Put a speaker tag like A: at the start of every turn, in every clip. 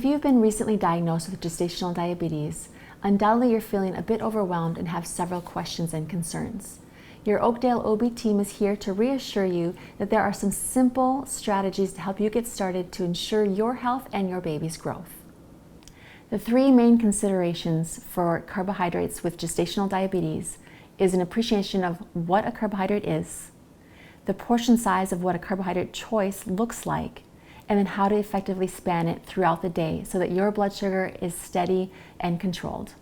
A: If you've been recently diagnosed with gestational diabetes, undoubtedly you're feeling a bit overwhelmed and have several questions and concerns. Your Oakdale OB team is here to reassure you that there are some simple strategies to help you get started to ensure your health and your baby's growth. The three main considerations for carbohydrates with gestational diabetes is an appreciation of what a carbohydrate is, the portion size of what a carbohydrate choice looks like, and then how to effectively span it throughout the day so that your blood sugar is steady and controlled.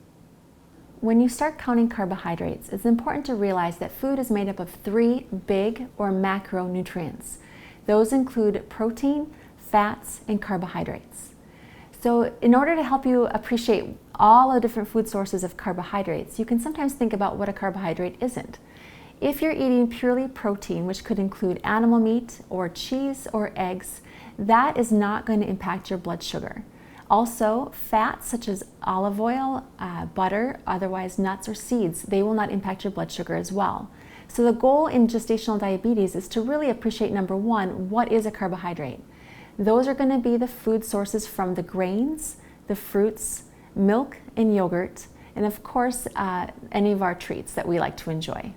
A: When you start counting carbohydrates, it's important to realize that food is made up of three big or macronutrients. Those include protein, fats, and carbohydrates. So in order to help you appreciate all the different food sources of carbohydrates, you can sometimes think about what a carbohydrate isn't. If you're eating purely protein, which could include animal meat or cheese or eggs, that is not going to impact your blood sugar. Also, fats such as olive oil, butter, otherwise nuts or seeds, they will not impact your blood sugar as well. So the goal in gestational diabetes is to really appreciate, number one, what is a carbohydrate? Those are going to be the food sources from the grains, the fruits, milk and yogurt, and of course, any of our treats that we like to enjoy.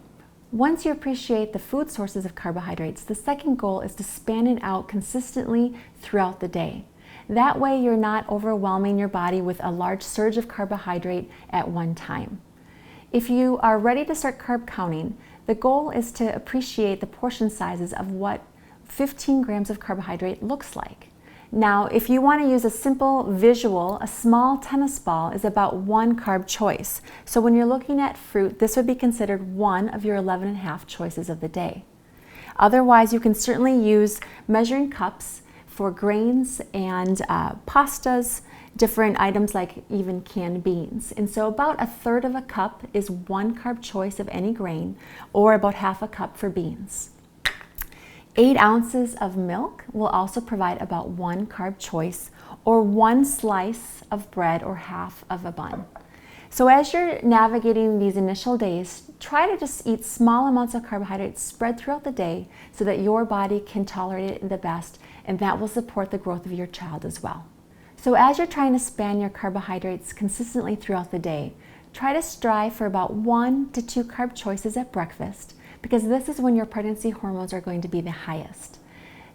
A: Once you appreciate the food sources of carbohydrates, the second goal is to span it out consistently throughout the day. That way you're not overwhelming your body with a large surge of carbohydrate at one time. If you are ready to start carb counting, the goal is to appreciate the portion sizes of what 15 grams of carbohydrate looks like. Now, if you want to use a simple visual, a small tennis ball is about one carb choice. So when you're looking at fruit, this would be considered one of your 11.5 choices of the day. Otherwise, you can certainly use measuring cups for grains and pastas, different items like even canned beans. And so about 1/3 of a cup is one carb choice of any grain, or about 1/2 a cup for beans. 8 ounces of milk will also provide about one carb choice, or one slice of bread or half of a bun. So as you're navigating these initial days, try to just eat small amounts of carbohydrates spread throughout the day so that your body can tolerate it the best, and that will support the growth of your child as well. So as you're trying to span your carbohydrates consistently throughout the day, try to strive for about 1 to 2 carb choices at breakfast, because this is when your pregnancy hormones are going to be the highest.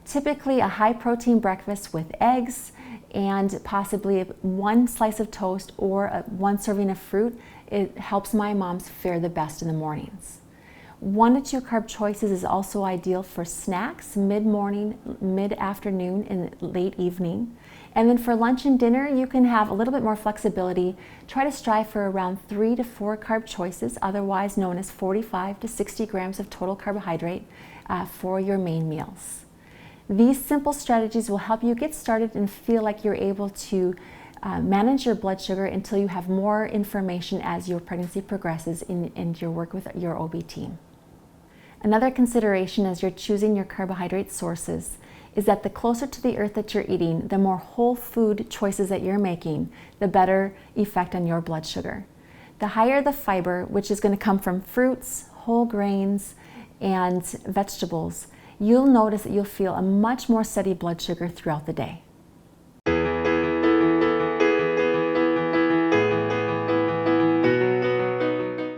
A: Typically a high protein breakfast with eggs and possibly one slice of toast or one serving of fruit, it helps my moms fare the best in the mornings. 1 to 2 carb choices is also ideal for snacks, mid-morning, mid-afternoon, and late evening. And then for lunch and dinner, you can have a little bit more flexibility. Try to strive for around 3 to 4 carb choices, otherwise known as 45 to 60 grams of total carbohydrate for your main meals. These simple strategies will help you get started and feel like you're able to manage your blood sugar until you have more information as your pregnancy progresses in your work with your OB team. Another consideration as you're choosing your carbohydrate sources is that the closer to the earth that you're eating, the more whole food choices that you're making, the better effect on your blood sugar. The higher the fiber, which is going to come from fruits, whole grains, and vegetables, you'll notice that you'll feel a much more steady blood sugar throughout the day.